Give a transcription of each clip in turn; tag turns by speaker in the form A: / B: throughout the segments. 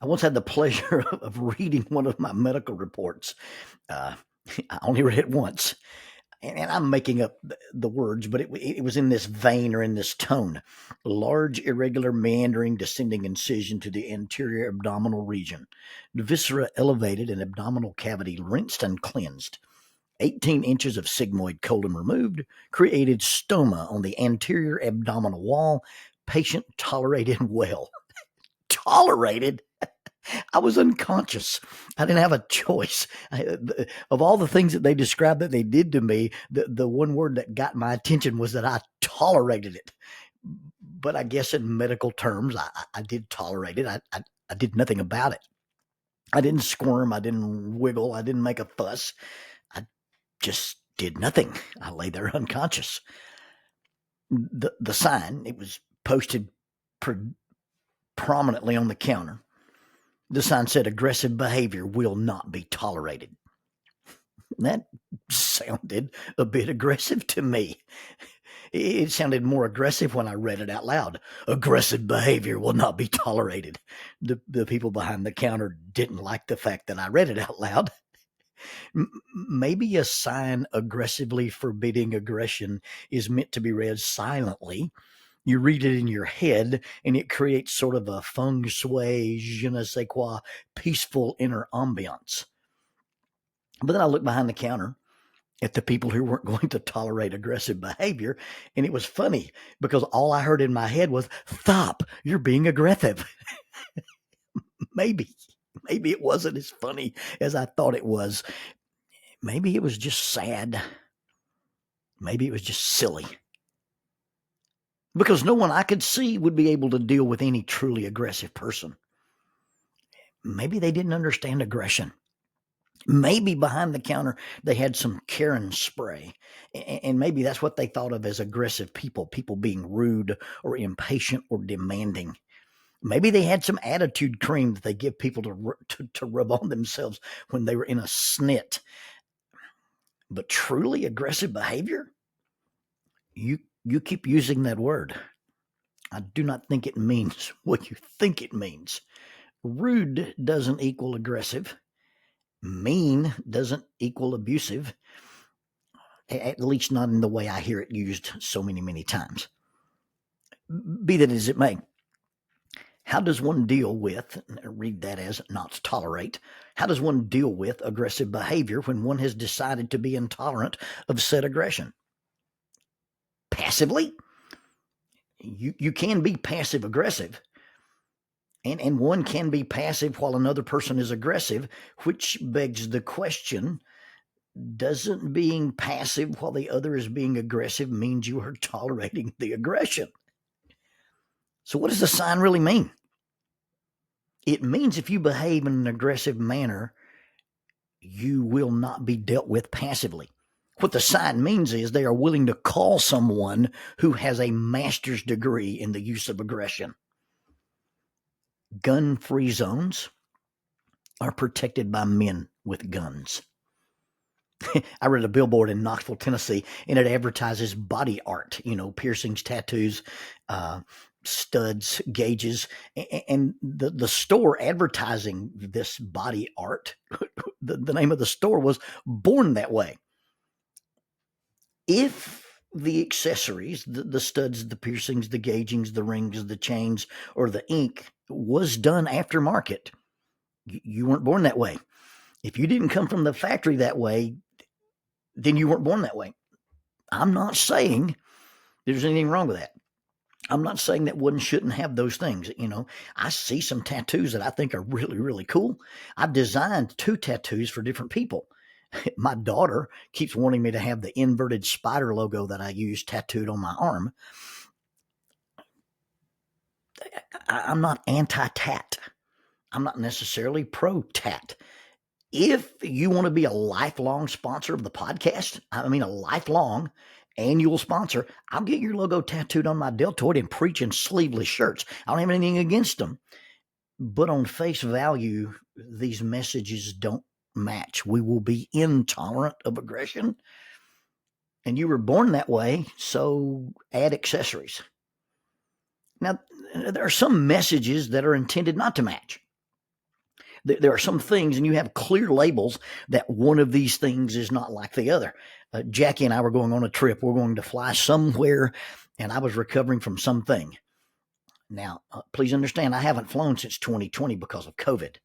A: I once had the pleasure of reading one of my medical reports. Uh, I only read it once, and I'm making up the words, but it was in this vein or in this tone. Large, irregular, meandering, descending incision to the anterior abdominal region. The viscera elevated and abdominal cavity rinsed and cleansed. 18 inches of sigmoid colon removed, created stoma on the anterior abdominal wall. Patient tolerated well. Tolerated? I was unconscious. I didn't have a choice. Of all the things that they described that they did to me, the one word that got my attention was that I tolerated it. But I guess in medical terms, I did tolerate it. I did nothing about it. I didn't squirm. I didn't wiggle. I didn't make a fuss. I just did nothing. I lay there unconscious. The sign, it was posted prominently on the counter. The sign said, "Aggressive behavior will not be tolerated." That sounded a bit aggressive to me. It sounded more aggressive when I read it out loud. Aggressive behavior will not be tolerated. The people behind the counter didn't like the fact that I read it out loud. Maybe a sign aggressively forbidding aggression is meant to be read silently. You read it in your head, and it creates sort of a feng shui, je ne sais quoi, peaceful inner ambiance. But then I looked behind the counter at the people who weren't going to tolerate aggressive behavior, and it was funny because all I heard in my head was, "Stop, you're being aggressive." Maybe it wasn't as funny as I thought it was. Maybe it was just sad. Maybe it was just silly. Because no one I could see would be able to deal with any truly aggressive person. Maybe they didn't understand aggression. Maybe behind the counter they had some Karen spray, and maybe that's what they thought of as aggressive people being rude or impatient or demanding. Maybe they had some attitude cream that they give people to rub on themselves when they were in a snit. But truly aggressive behavior? You keep using that word. I do not think it means what you think it means. Rude doesn't equal aggressive. Mean doesn't equal abusive, at least not in the way I hear it used so many times. Be that as it may, how does one deal with, read that as not tolerate, how does one deal with aggressive behavior when one has decided to be intolerant of said aggression? Passively? You can be passive aggressive, and one can be passive while another person is aggressive, which begs the question, doesn't being passive while the other is being aggressive means you are tolerating the aggression? So what does the sign really mean? It means if you behave in an aggressive manner, you will not be dealt with passively. What the sign means is they are willing to call someone who has a master's degree in the use of aggression. Gun-free zones are protected by men with guns. I read a billboard in Knoxville, Tennessee, and it advertises body art, piercings, tattoos, studs, gauges, and the store advertising this body art, the name of the store was Born That Way. If the accessories, the studs, the piercings, the gaugings, the rings, the chains, or the ink was done aftermarket, you weren't born that way. If you didn't come from the factory that way, then you weren't born that way. I'm not saying there's anything wrong with that. I'm not saying that one shouldn't have those things. I see some tattoos that I think are really cool. I've designed 2 tattoos for different people. My daughter keeps wanting me to have the inverted spider logo that I use tattooed on my arm. I'm not anti-tat. I'm not necessarily pro-tat. If you want to be a lifelong sponsor of the podcast, a lifelong annual sponsor, I'll get your logo tattooed on my deltoid and preach in sleeveless shirts. I don't have anything against them. But on face value, these messages don't match. We will be intolerant of aggression. And you were born that way, so add accessories. Now, there are some messages that are intended not to match. There are some things, and you have clear labels that one of these things is not like the other. Jackie and I were going on a trip. We're going to fly somewhere, and I was recovering from something. Now, please understand, I haven't flown since 2020 because of COVID.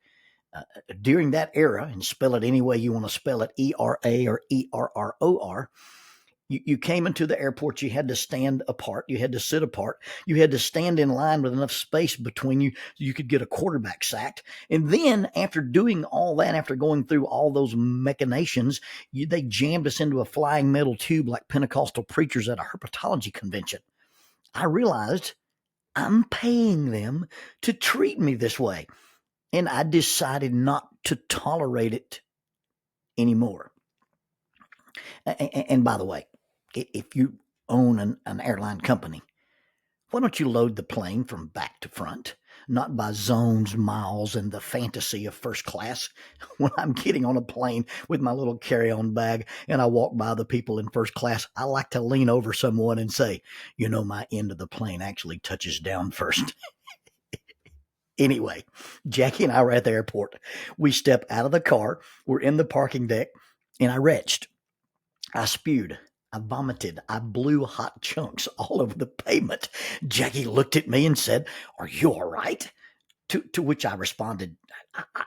A: During that era, and spell it any way you want to spell it, ERA or ERROR, you came into the airport, you had to stand apart, you had to sit apart, you had to stand in line with enough space between you so you could get a quarterback sacked. And then after doing all that, after going through all those machinations, they jammed us into a flying metal tube like Pentecostal preachers at a herpetology convention. I realized I'm paying them to treat me this way. And I decided not to tolerate it anymore. And by the way, if you own an airline company, why don't you load the plane from back to front, not by zones, miles, and the fantasy of first class? When I'm getting on a plane with my little carry-on bag and I walk by the people in first class, I like to lean over someone and say, my end of the plane actually touches down first. Anyway, Jackie and I were at the airport. We step out of the car. We're in the parking deck, and I retched. I spewed. I vomited. I blew hot chunks all over the pavement. Jackie looked at me and said, "Are you all right?" To which I responded,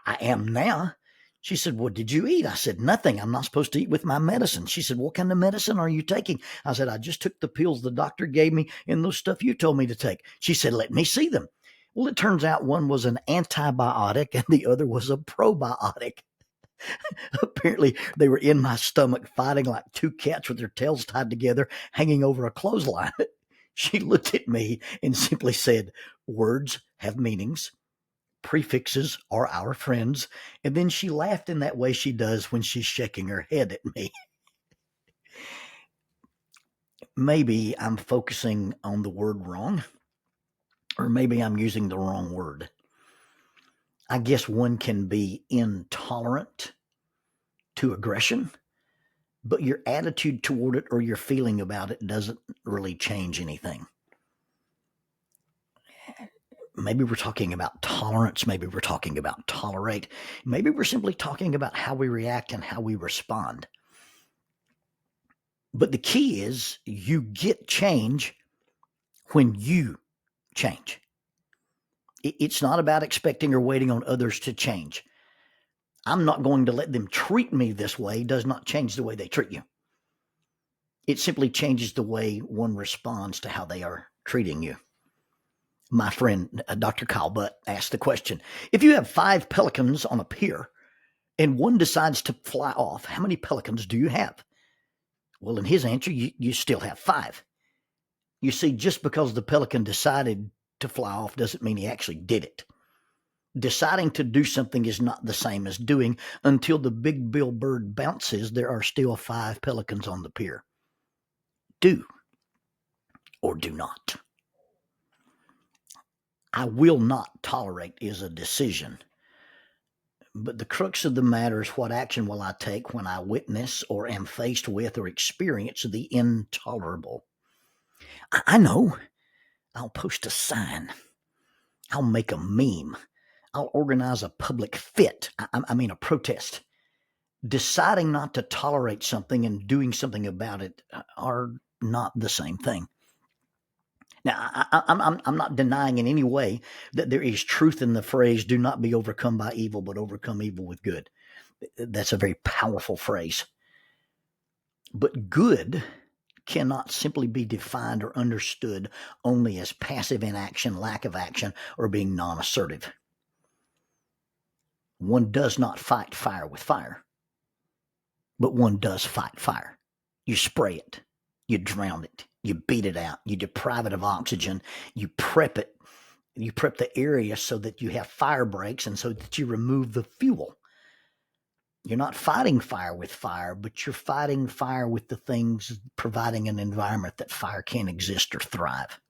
A: I am now. She said, "What did you eat?" I said, "Nothing. I'm not supposed to eat with my medicine." She said, "What kind of medicine are you taking?" I said, "I just took the pills the doctor gave me and those stuff you told me to take." She said, "Let me see them." Well, it turns out one was an antibiotic and the other was a probiotic. Apparently, they were in my stomach fighting like two cats with their tails tied together, hanging over a clothesline. She looked at me and simply said, "Words have meanings. Prefixes are our friends." And then she laughed in that way she does when she's shaking her head at me. Maybe I'm focusing on the word wrong, or maybe I'm using the wrong word. I guess one can be intolerant to aggression, but your attitude toward it or your feeling about it doesn't really change anything. Maybe we're talking about tolerance. Maybe we're talking about tolerate. Maybe we're simply talking about how we react and how we respond. But the key is you get change when you change. It's not about expecting or waiting on others to change. I'm not going to let them treat me this way does not change the way they treat you. It simply changes the way one responds to how they are treating you. My friend, Dr. Kyle Butt, asked the question, if you have 5 pelicans on a pier and one decides to fly off, how many pelicans do you have? Well, in his answer, you still have 5. You see, just because the pelican decided to fly off doesn't mean he actually did it. Deciding to do something is not the same as doing. Until the big bill bird bounces, there are still 5 pelicans on the pier. Do or do not. I will not tolerate is a decision. But the crux of the matter is, what action will I take when I witness or am faced with or experience the intolerable? I know. I'll post a sign. I'll make a meme. I'll organize a public fit. I mean a protest. Deciding not to tolerate something and doing something about it are not the same thing. Now, I'm not denying in any way that there is truth in the phrase, "Do not be overcome by evil, but overcome evil with good." That's a very powerful phrase. But good cannot simply be defined or understood only as passive inaction, lack of action, or being non-assertive. One does not fight fire with fire, but one does fight fire. You spray it, you drown it, you beat it out, you deprive it of oxygen, you prep it, you prep the area so that you have fire breaks and so that you remove the fuel. You're not fighting fire with fire, but you're fighting fire with the things providing an environment that fire can exist or thrive.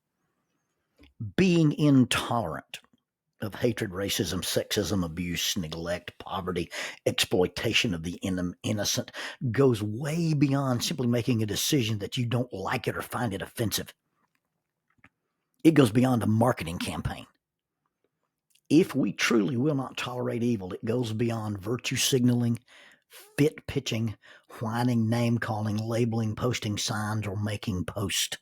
A: Being intolerant of hatred, racism, sexism, abuse, neglect, poverty, exploitation of the innocent goes way beyond simply making a decision that you don't like it or find it offensive. It goes beyond a marketing campaign. If we truly will not tolerate evil, it goes beyond virtue signaling, fit pitching, whining, name calling, labeling, posting signs, or making posts.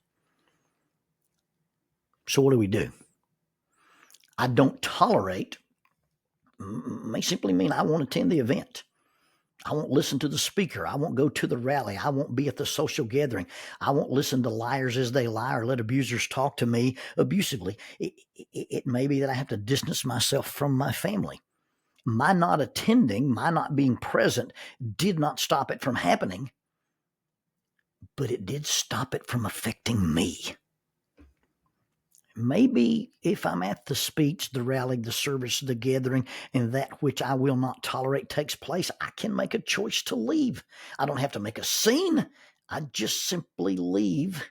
A: So what do? I don't tolerate may simply mean I won't attend the event. I won't listen to the speaker. I won't go to the rally. I won't be at the social gathering. I won't listen to liars as they lie or let abusers talk to me abusively. It may be that I have to distance myself from my family. My not attending, my not being present did not stop it from happening, but it did stop it from affecting me. Maybe if I'm at the speech, the rally, the service, the gathering, and that which I will not tolerate takes place, I can make a choice to leave. I don't have to make a scene. I just simply leave.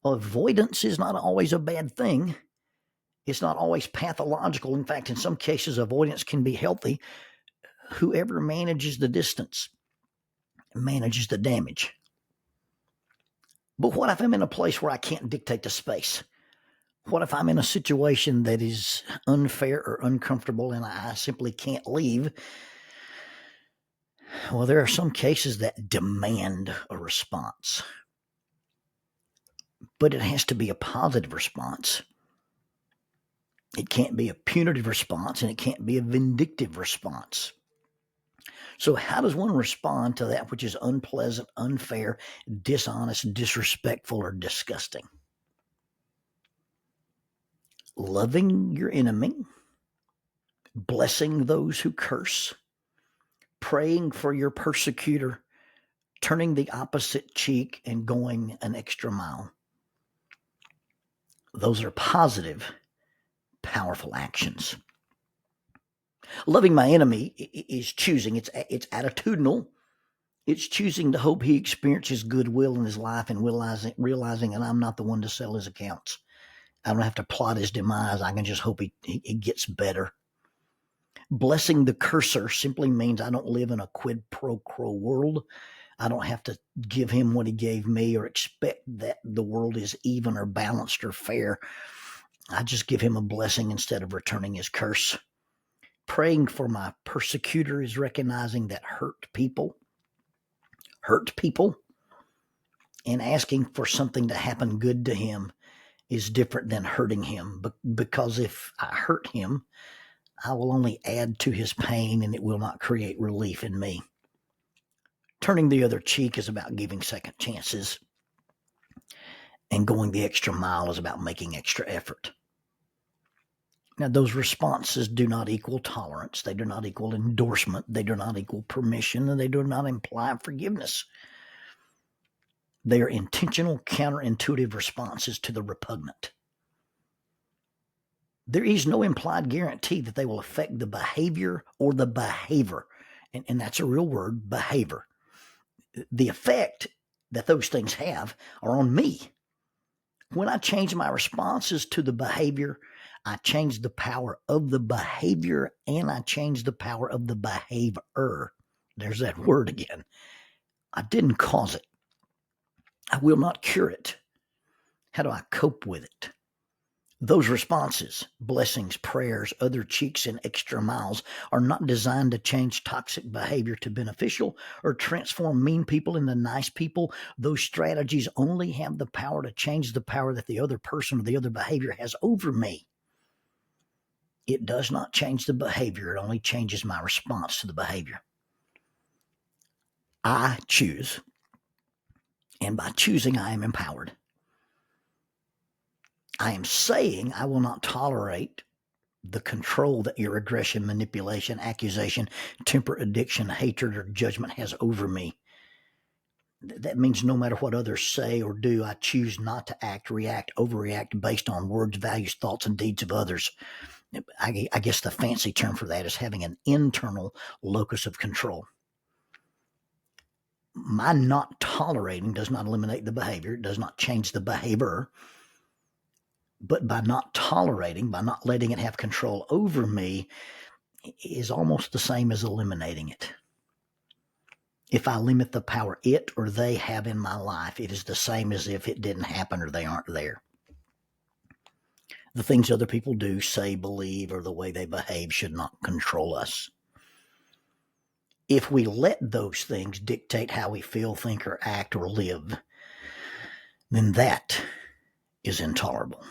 A: Avoidance is not always a bad thing. It's not always pathological. In fact, in some cases, avoidance can be healthy. Whoever manages the distance manages the damage. But what if I'm in a place where I can't dictate the space? What if I'm in a situation that is unfair or uncomfortable and I simply can't leave? Well, there are some cases that demand a response, but it has to be a positive response. It can't be a punitive response and it can't be a vindictive response. So how does one respond to that which is unpleasant, unfair, dishonest, disrespectful, or disgusting? Loving your enemy, blessing those who curse, praying for your persecutor, turning the opposite cheek, and going an extra mile. Those are positive, powerful actions. Loving my enemy is choosing. It's attitudinal. It's choosing to hope he experiences goodwill in his life and realizing that I'm not the one to sell his accounts. I don't have to plot his demise. I can just hope he gets better. Blessing the cursor simply means I don't live in a quid pro quo world. I don't have to give him what he gave me or expect that the world is even or balanced or fair. I just give him a blessing instead of returning his curse. Praying for my persecutor is recognizing that hurt people, and asking for something to happen good to him is different than hurting him, because if I hurt him, I will only add to his pain and it will not create relief in me. Turning the other cheek is about giving second chances, and going the extra mile is about making extra effort. Now, those responses do not equal tolerance. They do not equal endorsement. They do not equal permission, and they do not imply forgiveness. They are intentional, counterintuitive responses to the repugnant. There is no implied guarantee that they will affect the behavior or the behavior, and that's a real word, behavior. The effect that those things have are on me. When I change my responses to the behavior, I change the power of the behavior and I change the power of the behavior. There's that word again. I didn't cause it. I will not cure it. How do I cope with it? Those responses, blessings, prayers, other cheeks, and extra miles, are not designed to change toxic behavior to beneficial or transform mean people into nice people. Those strategies only have the power to change the power that the other person or the other behavior has over me. It does not change the behavior. It only changes my response to the behavior. I choose, and by choosing, I am empowered. I am saying I will not tolerate the control that your aggression, manipulation, accusation, temper, addiction, hatred, or judgment has over me. That means no matter what others say or do, I choose not to act, react, overreact based on words, values, thoughts, and deeds of others. I guess the fancy term for that is having an internal locus of control. My not tolerating does not eliminate the behavior. It does not change the behavior. But by not tolerating, by not letting it have control over me, is almost the same as eliminating it. If I limit the power it or they have in my life, it is the same as if it didn't happen or they aren't there. The things other people do, say, believe, or the way they behave should not control us. If we let those things dictate how we feel, think, or act, or live, then that is intolerable.